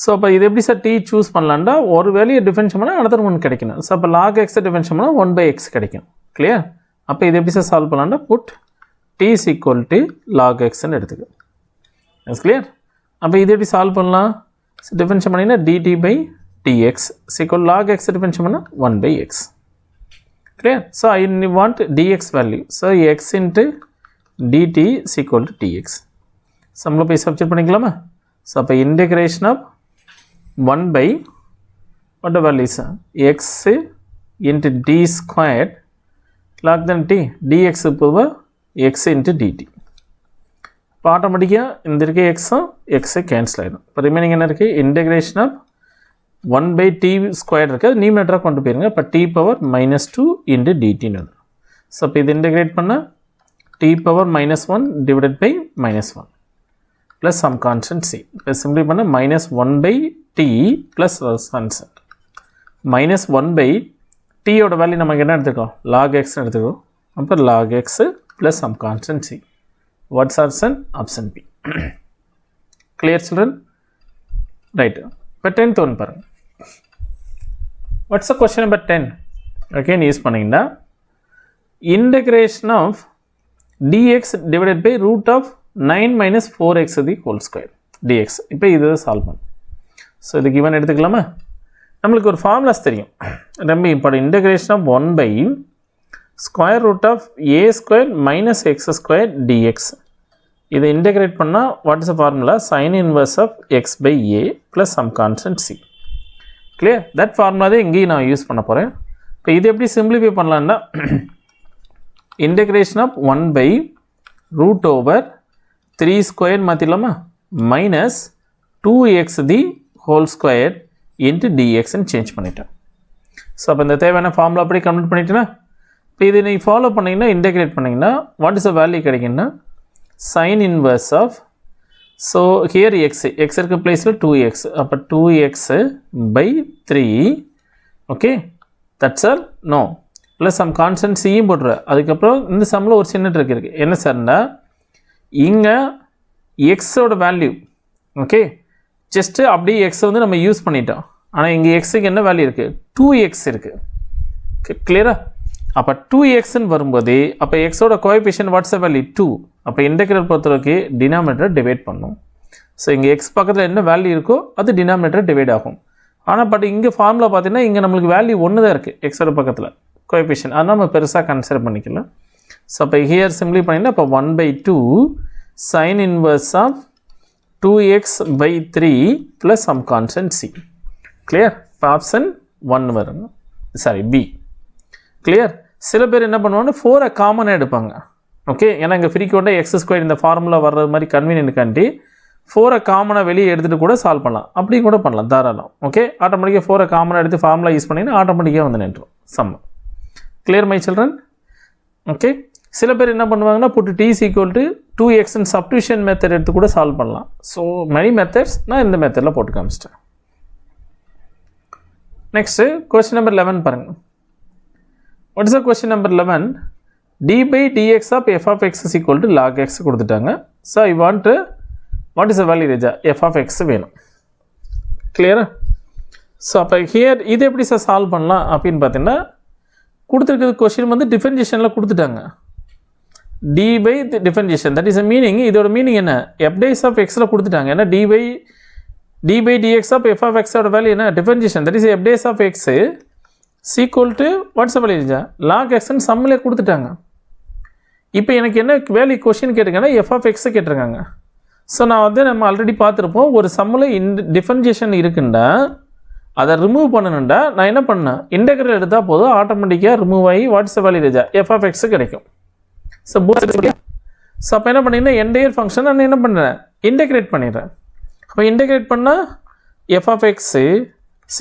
So அப்போ இது எப்படி சார் t சூஸ் பண்ணலாம்னா ஒரு வேல்யூ டிஃபரன்ஷியேட் பண்ணால் another ஒன் கிடைக்கணும். ஸோ அப்போ log x டிஃபரன்ஷியேட் பண்ணால் 1 by x கிடைக்கும். கிளியர்? அப்போ இது எப்படி சார் சால்வ் பண்ணலாம்னா put t is equal to log x ன்னு எடுத்துக்க. It's clear? அப்போ இது எப்படி சால்வ் பண்ணலாம், டிஃபரன்ஷியேட் பண்ணிங்கன்னா dt by dx equal log x differentiate பண்ணால் 1 by x. Clear? So I want dx value. So x into dt is equal to dx. சம்மில் போய் சப்ஸ்டிட்யூட் பண்ணிக்கலாமா? ஸோ அப்போ integration of 1 by what value is x into d squared log then t dx போக x into dt. இப்போ ஆட்டோமேட்டிக்காக இந்த இருக்க எக்ஸும் எக்ஸை கேன்சல் ஆகிடும். இப்போ ரிமைனிங் என்ன இருக்குது, integration of 1 by t square இருக்குது, நியூமரேட்டராக கொண்டு போயிருங்க. இப்போ t பவர் -2 into dt-ன்னு வந்துடும். ஸோ இப்போ இது இன்டகிரேட் பண்ணால் t power -1 divided by -1 plus some constant c. இப்போ சிம்பிளி பண்ணால் -1 by t plus constant -1 by t யோட வேல்யூ நமக்கு என்ன எடுத்துக்கோம், log x எடுத்துக்கோம். அப்போ log x plus some constant c. What's option? Option B. Clear children? Right. இப்போ 10th one பாருங்கள். What's a question number 10? again use பண்ணிங்கன்னா integration of dx divided by root of 9 minus 4x the whole square dx. இப்போ இது solve பண்ணு. So இது given எடுத்துக்கலாமா? நம்மளுக்கு ஒரு ஃபார்முலாஸ் தெரியும், ரொம்ப important. Integration of 1 by square root of a square minus x square dx. இதை இன்டகிரேட் பண்ணால் what is a formula? Sine inverse of x by a plus some constant c. Clear? That formula தான் இங்கேயும் நான் use பண்ண போகிறேன். இப்போ இது எப்படி சிம்பிளிஃபை பண்ணலான்னா integration of 1 by root over 3 square மாற்றிடலாமா மைனஸ் 2x the whole square into dx ன்னு சேஞ்ச் பண்ணிட்டேன். ஸோ அப்போ இந்த தேவையான ஃபார்முலா அப்படி கம்ப்ளீட் பண்ணிட்டேன்னா இப்போ இதை நீங்கள் ஃபாலோ பண்ணிங்கன்னா இன்டெகிரேட் பண்ணிங்கன்னா வாட் இஸ் அ வேல்யூ கிடைக்குன்னா sine inverse of, so here x இருக்க பிளேஸில் 2x, அப்போ 2x by 3, okay that's all. No plus some constant சியும் போட்டுரு. அதுக்கப்புறம் இந்த சம்மில் ஒரு சின்ன ட்ரிக் இருக்குது. என்ன சார்னா இங்கே எக்ஸோட வேல்யூ, ஓகே ஜஸ்ட்டு அப்படியே எக்ஸை வந்து நம்ம யூஸ் பண்ணிட்டோம். ஆனால் இங்கே எக்ஸுக்கு என்ன வேல்யூ இருக்குது? 2x இருக்குது. கிளியரா? அப்போ 2xன்னு வரும்போது அப்போ எக்ஸோட கோஎஃபிஷியன்ட் வாட்ஸ் வேல்யூ 2. அப்போ இன்டெகிரல் பொறுத்தவரைக்கு டினாமினேட்டரை டிவைட் பண்ணும். ஸோ இங்கே எக்ஸ் பக்கத்தில் என்ன வேல்யூ இருக்கோ அது டினாமினேட்டர் டிவைட் ஆகும். ஆனால் பட் இங்கே ஃபார்முலா பார்த்தீங்கன்னா இங்கே நம்மளுக்கு வேல்யூ 1 தான் இருக்குது எக்ஸோட பக்கத்தில் கோஎஃபிஷியன்ட், அதனால் நம்ம பெருசாக கன்சிடர் பண்ணிக்கலாம். ஸோ அப்போ ஹியர் சிம்பிளி பண்ணிங்கன்னா அப்போ 1/2 sine inverse of 2x by 3 plus some constant c. Clear? இப்போ ஆப்ஷன் 1 வரும், சாரி பி. கிளியர்? சில பேர் என்ன பண்ணுவாங்க 4 காமனாக எடுப்பாங்க. ஓகே, ஏன்னா இங்கே ஃப்ரீக்வெண்ட்டாக எக்ஸ் ஸ்கொயர் இந்த ஃபார்முலா வர்றது மாதிரி கன்வீனியன்ட்காண்டி 4 காமனாக வெளியே எடுத்துகிட்டு கூட சால்வ் பண்ணலாம். அப்படியும் கூட பண்ணலாம் தாராளம். ஓகே, ஆட்டோமேட்டிக்காக 4 காமனாக எடுத்து ஃபார்முலா யூஸ் பண்ணிங்கன்னா ஆட்டோமேட்டிக்காக வந்து நின்றுடும் sum. Clear my children? Okay, சில பேர் என்ன பண்ணுவாங்கன்னா புட்டு t is equal to 2x ன்னு சப்ஸ்டியூஷன் மெத்தட் எடுத்து கூட சால்வ் பண்ணலாம். ஸோ மெனி மெத்தட்ஸ், நான் இந்த மெத்தடில் போட்டு காமிச்சிட்டேன். நெக்ஸ்ட்டு கொஸ்டின் நம்பர் 11 பாருங்கள். What is the question number 11? d by dx of f of x is equal to log x கொடுத்துட்டாங்க. So I want what is the value ரேஜா? f of x வேணும். கிளியரா? So அப்போ here இது எப்படி sir solve பண்ணலாம் அப்படின்னு பார்த்தீங்கன்னா கொடுத்துருக்கிறது கொஸ்டின் வந்து டிஃபரன்ஷியேஷனில் கொடுத்துட்டாங்க. d by differentiation, that is a meaning. இதோட மீனிங் என்ன? f days of xல கொடுத்துட்டாங்க. ஏன்னா d by dx of f of xோட வேல்யூ என்ன? Differentiation, that is f days of x equal to what's value ரேஜா? log x ன்னு சம்மில் கொடுத்துட்டாங்க. இப்போ எனக்கு என்ன வேல்யூ கொஸ்டின் கேட்டிருக்காங்கன்னா f of x கேட்டிருக்காங்க. ஸோ நான் வந்து நம்ம ஆல்ரெடி பார்த்துருப்போம், ஒரு சம்மில் டிஃபரன்ஷியேஷன் இருக்குண்டா அதை ரிமூவ் பண்ணணுண்டா நான் என்ன பண்ணேன்? இன்டெகிரல் எடுத்தால் போதும், ஆட்டோமேட்டிக்காக ரிமூவ் ஆகி வாட்ஸ் வேல்யூ ரேஜா? f of x கிடைக்கும். ஸோ அப்போ என்ன பண்ணிங்கன்னா என்டையர் ஃபங்க்ஷன் நான் என்ன பண்ணுறேன்? இன்டெகிரேட் பண்ணிடுறேன். அப்போ இன்டெகிரேட் பண்ணால் f of x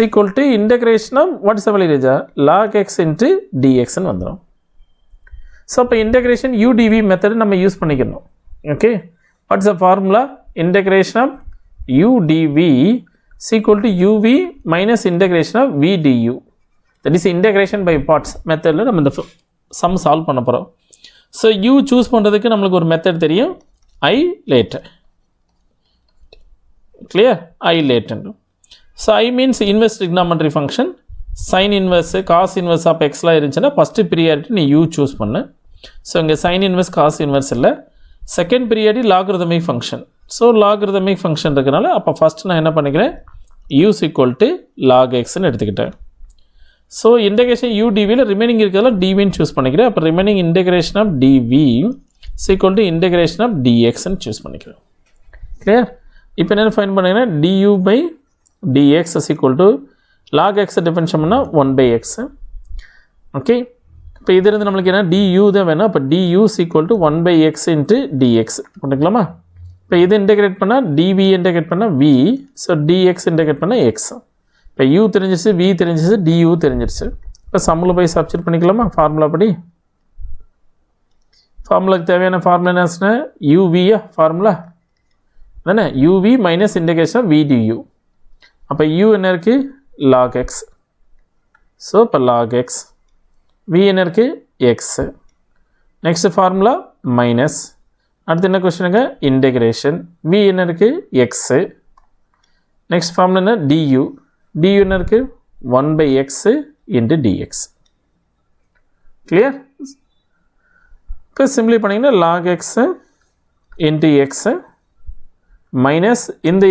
equal to integration of what's value ரேஜா? log x into dxன்னு வந்துடும். ஸோ அப்போ இன்டெகிரேஷன் udv மெத்தட் நம்ம யூஸ் பண்ணிக்கணும். Okay, what's the formula? Integration of udv is equal to uv minus integration of v du. That is integration by parts மெத்தடில் நம்ம இந்த சம் சால்வ் பண்ண போகிறோம். ஸோ u சூஸ் பண்ணுறதுக்கு நம்மளுக்கு ஒரு மெத்தட் தெரியும், I later. கிளியர்? I later. ஸோ I means inverse trigonometry function. sin inverse cos inverse of எக்ஸ்லாம் இருந்துச்சுன்னா ஃபஸ்ட்டு ப்ரியாரிட்டி நீ u சூஸ் பண்ணு. ஸோ இங்கே sin inverse cos inverse இல்லை, second priority logarithmic function. So logarithmic function இருக்கிறனால அப்போ ஃபஸ்ட்டு நான் என்ன பண்ணிக்கிறேன்? u is equal to log xன்னு எடுத்துக்கிட்டேன். ஸோ இன்டெகிரேஷன் udvயில் ரிமைனிங் இருக்கிறதால dvன்னு சூஸ் பண்ணிக்கிறேன். அப்போ remaining integration of dv is equal to integration of dxன்னு சூஸ் பண்ணிக்கிறேன். கிளியர்? இப்போ என்ன ஃபைன் பண்ணிங்கன்னா du by dx is equal to log x differentiate பண்ணால் 1/x. ஓகே, இப்போ இது இருந்து நம்மளுக்கு என்ன? du தான் வேணும். அப்போ du is equal to 1/x into dx பண்ணிக்கலாமா? இப்போ இது இன்டெகிரேட் பண்ணால் dv இன்டெகிரேட் பண்ணால் v, ஸோ dx இன்டெகிரேட் பண்ணால் x. இப்போ u தெரிஞ்சிருச்சு, v தெரிஞ்சிருச்சு, du தெரிஞ்சிருச்சு. இப்போ சம்மில் போய் சப்ஸ்டிட் பண்ணிக்கலாமா? ஃபார்முலா படி ஃபார்முலாக்கு தேவையான ஃபார்முலா என்ன சொன்னேன்? uv ஃபார்முலா தானே? uv minus integration v du. அப்போ u என்ன இருக்குது? log x. ஸோ இப்போ log x, v என்ன இருக்குது? x. நெக்ஸ்ட் ஃபார்முலா மைனஸ், அடுத்து என்ன கொஸ்டினுங்க? இன்டெகிரேஷன் v என்ன இருக்குது? x. next formula என்ன du என்ன இருக்கு 1 by x into dx clear இப்போ சிம்பிளை பண்ணிங்கன்னா log x into x minus இந்த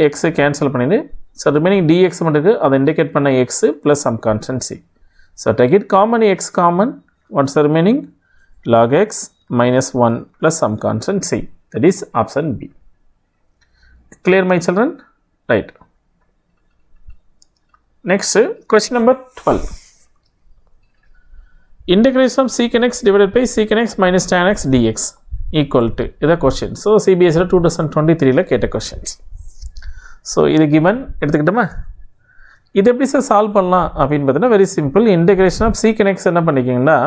x cancel பண்ணிட்டு so remaining dx மட்டும் இருக்கு அதை indicate பண்ண x plus some constant c so take it common x common what's the remaining log x minus 1 plus some constant c that is option b clear my children right next question number 12 integration of secant x divided by secant x minus tan x dx equal to this question so CBSE 2023 la keta questions so இது given எடுத்துக்கிட்டோமா இது எப்படி sir solve பண்ணலாம் அப்படின்னு பார்த்தீங்கன்னா very simple integration of secant x என்ன பண்ணிக்கிங்கன்னா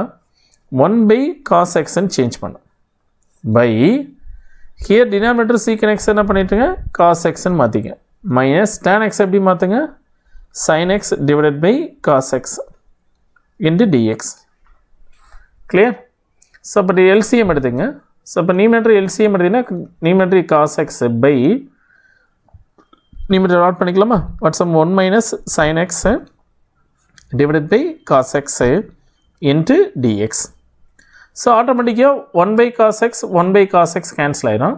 1 by cos x ன்னு change பண்ணும் by here denominator secant x என்ன பண்ணிட்டுங்க cos x ன்னு மாற்றிங்க மைனஸ் tan x எப்படி மாற்றுங்க sin x divided by cos x into dx clear so அப்போ எல்சிஎம் எடுத்துங்க ஸோ இப்போ நியூமரேட்டர் எல்சிஎம் எடுத்தீங்கன்னா numerator cos x by numerator add பண்ணிக்கலாமா what's 1 minus sin x divided by cos x into dx so ஆட்டோமேட்டிக்காக 1 by cos x 1 by cos x cancel ஆயிடும்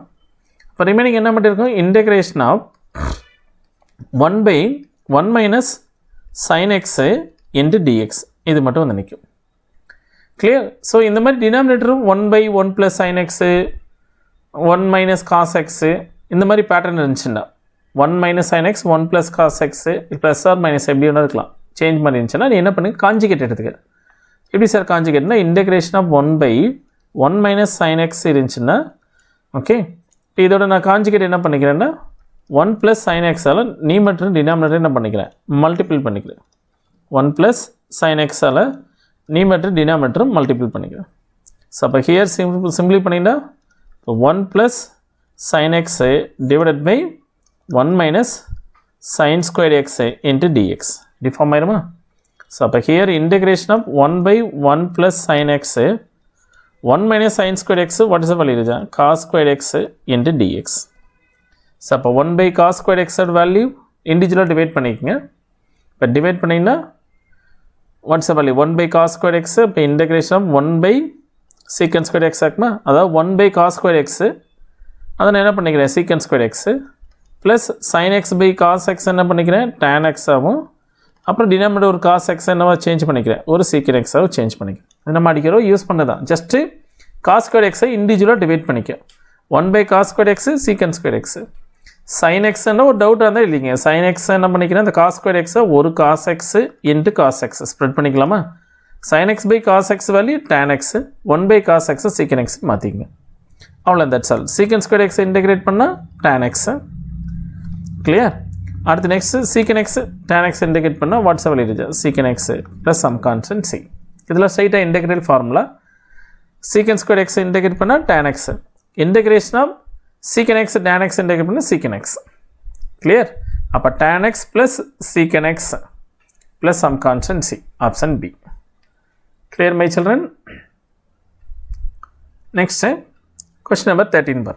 இப்போ remaining என்ன மட்டும் இருக்கும் integration of 1 by 1 minus sin x into dx இது மட்டும் வந்து நிற்கும் கிளியர் ஸோ இந்த மாதிரி டினாமினேட்டரும் 1 by 1 plus sin x 1 minus cos x இந்த மாதிரி பேட்டர்ன் இருந்துச்சுன்னா 1 minus sin x 1 plus cos x plus or minus எப்படி ஒன்று இருக்கலாம் சேஞ்ச் பண்ணி இருந்துச்சுன்னா நீ என்ன பண்ணி காஞ்சிகேட் எடுத்துக்க எப்படி சார் காஞ்சிகேட்னா integration of 1 by 1 minus sin x இருந்துச்சுன்னா ஓகே இப்போ இதோட நான் காஞ்சிகேட் என்ன பண்ணிக்கிறேன்னா 1 plus sin x ஆல் நியூமரேட்டர் டினாமினேட்டர் என்ன பண்ணிக்கிறேன் மல்டிபிள் பண்ணிக்கிறேன் 1 plus sin x ஆல் நியூமரேட்டர் டினாமினேட்டர் மல்டிபிள் பண்ணிக்கிறேன் ஸோ அப்போ ஹியர் சிம்பிளி பண்ணிட்டா இப்போ 1 plus sin x divided by 1 minus sin squared x into dx டிஃபார்ம் ஆயிருமா ஸோ அப்போ here integration of 1 by 1 plus sin x 1 minus sin squared x what is value இருக்கா cos squared x into dx so அப்போ 1 by cos squared x value இண்டிவிஜுவலாக divide பண்ணிக்கோங்க இப்போ divide பண்ணிங்கன்னா watts value 1 by cos squared x இப்போ integration of 1 by secant squared x ஆகுமா அதாவது 1 by cos squared x அதை நான் என்ன பண்ணிக்கிறேன் secant squared x plus sin x by cos x என்ன பண்ணிக்கிறேன் tan x ஆகும் அப்புறம் டினாமினேட்டர் ஒரு cos x என்னவா சேஞ்ச் பண்ணிக்கிறேன் ஒரு secant x ஆகும் சேஞ்ச் பண்ணிக்கிறேன் இது நம்ம அடிக்கிறோம் யூஸ் பண்ணதான் ஜஸ்ட்டு cos squared x இண்டிவிஜுவலாக டிவைட் பண்ணிக்க 1 by cos squared x secant squared x sin x என்ன ஒரு டவுட்டாக இருந்தால் இல்லைங்க sin x என்ன பண்ணிக்கிறேன் இந்த cos squared x ஒரு cos x into cos x spread பண்ணிக்கலாமா sin x by cos x value tan x 1 by cos x secant x மாற்றிங்க அவ்வளோ that's all secant squared x integrate பண்ணால் tan x கிளியர் அடுத்து next secant x tan x integrate பண்ணால் what's value இருக்கு secant x plus some constant c இதில் ஸ்ட்ரைட்டாக integral formula secant squared x integrate பண்ணால் tan x integration of secant x tan x integrate பண்ணால் secant x clear அப்போ tan x plus secant x plus some constant c option b clear my children next question number 13 bar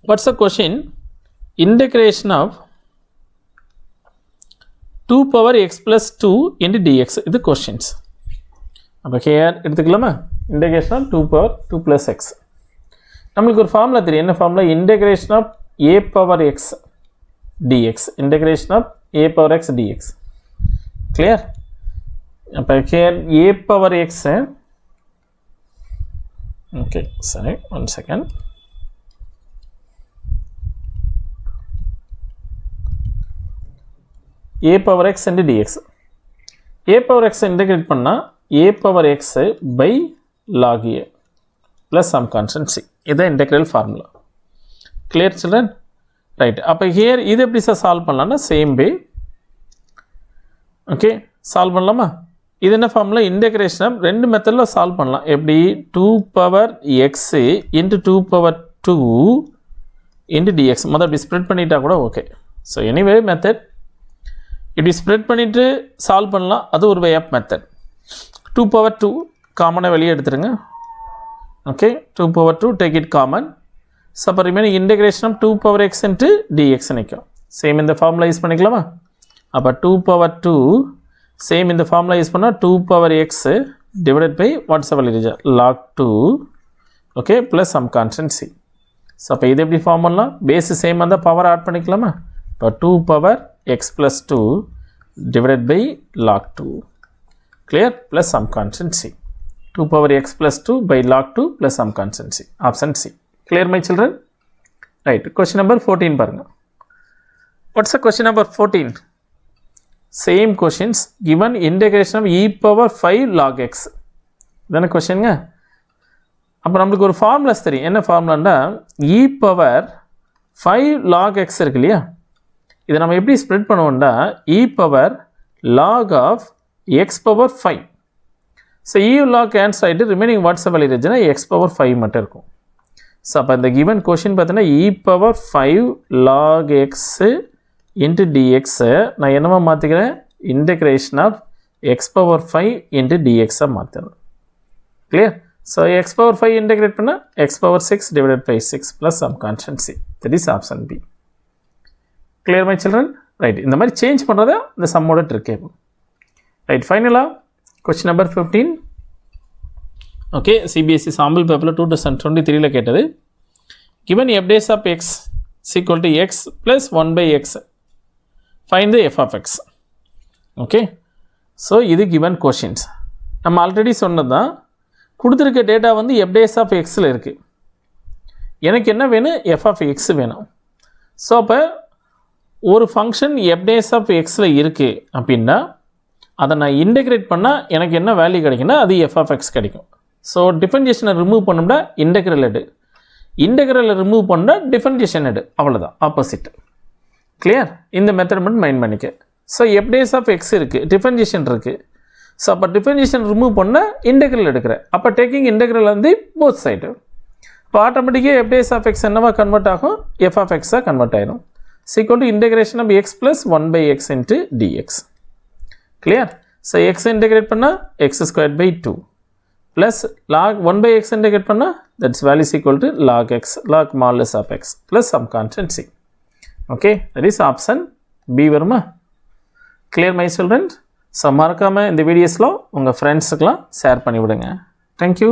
what's the question integration of 2 power x plus 2 into dx இது questions அப்போ here எடுத்துக்கலாமா integration of 2 power 2 plus x நம்மளுக்கு ஒரு formula தெரியும் என்ன formula integration of a power x dx integration of a power x dx clear அப்போ here a power x okay sorry one second a power x into dx a power x integrate பண்ணா a power x by log a plus some constant c இது integral formula clear children right அப்போ here இது எப்படி sir solve பண்ணலாம்னா same way okay solve பண்ணலாமா இது என்ன formula integration ரெண்டு மெத்தடில் சால்வ் பண்ணலாம் எப்படி 2 power x into 2 power 2 into dx முதல் இப்படி ஸ்ப்ரெட் பண்ணிட்டா கூட ஓகே ஸோ எனிவே மெத்தட் இப்படி ஸ்ப்ரெட் பண்ணிவிட்டு சால்வ் பண்ணலாம் அது ஒரு வே ஆஃப் மெத்தட் 2 power 2 காமனாக வெளியே எடுத்துருங்க okay 2 power 2 take it common so அப்போ remaining integration of 2 power x into dx நிற்கும். சேம் இந்த ஃபார்முலா யூஸ் பண்ணிக்கலாமா? அப்போ 2 power 2 சேம் இந்த ஃபார்முலா யூஸ் பண்ணால் 2 power x divided by what's value log 2 okay plus some constant c. So அப்போ இது எப்படி ஃபார்ம் பண்ணலாம்? பேஸ் சேம் வந்தால் பவர் ஆட் பண்ணிக்கலாமா? இப்போ 2 power x plus 2 divided by log 2 clear plus some constant c. 2 power x plus 2 by log 2 plus some constant c. Option c. Clear my children? Right. Question number 14 பாருங்க. What's the question number 14? Same questions given integration of e power 5 log x. இதான கொஸ்டின்ங்க. அப்போ நம்மளுக்கு ஒரு formulas தெரியும். என்ன ஃபார்முலான்னா e power 5 log x இருக்கு இல்லையா? இதை நம்ம எப்படி ஸ்ப்ரெட் பண்ணுவோம்னா e power log of x power 5. So e log cancel ஆகிட்டு ரிமைனிங் வாட்ஸ் வேல்யூ இருந்துச்சுன்னா x power 5 மட்டும் இருக்கும். ஸோ அப்போ இந்த கிவன் கொஷின் பார்த்தீங்கன்னா e power 5 log x into dx நான் என்னவா மாற்றிக்கிறேன்? Integration of x power 5 into dx மாற்றுறேன். Clear? So x power 5 integrate பண்ணால் x power 6 divided by 6 plus some constant c. That is option B. Clear my children? Right. இந்த மாதிரி change பண்ணுறதா இந்த சம்மோட trick கேட்கும். ரைட் ஃபைனலாக question number 15 okay CBSE sample பேப்பரில் 2023 கேட்டது. given f days of x is equal to x plus 1 by x find the f of x. Okay so இது given questions. நம்ம ஆல்ரெடி சொன்னது தான் கொடுத்துருக்க டேட்டா வந்து f days of xல் இருக்குது. எனக்கு என்ன வேணும்? f of x வேணும். ஸோ அப்போ ஒரு ஃபங்க்ஷன் f days of xல இருக்குது அப்படின்னா அதை நான் இன்டெகிரேட் பண்ணால் எனக்கு என்ன வேல்யூ கிடைக்குன்னா அது f of x கிடைக்கும். ஸோ டிஃபரன்ஷியேஷனை ரிமூவ் பண்ணோம்னா இன்டெகிரல் எடு, இன்டெகிரலை ரிமூவ் பண்ணால் டிஃபரன்ஷியேஷன் எடு, அவ்வளோதான் ஆப்போசிட். கிளியர்? இந்த மெத்தட் மட்டும் மைண்ட் பண்ணிக்க. So f days of x இருக்குது, டிஃபரன்ஷியேஷன் இருக்குது. ஸோ அப்போ டிஃபரன்ஷியேஷன் ரிமூவ் பண்ணால் இன்டெகிரல் எடுக்கிறேன். அப்போ டேக்கிங் இன்டெகிரல் வந்து போத் சைடு. இப்போ ஆட்டோமேட்டிக்காக f days of x என்னவா கன்வெர்ட் ஆகும்? f of x கன்வெர்ட் ஆகிடும். is equal to integration of x plus 1 by x into dx. Clear? So x integrate panna x squared by 2 plus log 1 by x integrate panna that's value is equal to log x, log modulus of x plus some constant c. Okay, that is option B வருமா? Clear my children? So மறக்காம இந்த வீடியோஸ்ல உங்க ஃப்ரெண்ட்ஸ்க்குலாம் share பண்ணி விடுங்க. Thank you.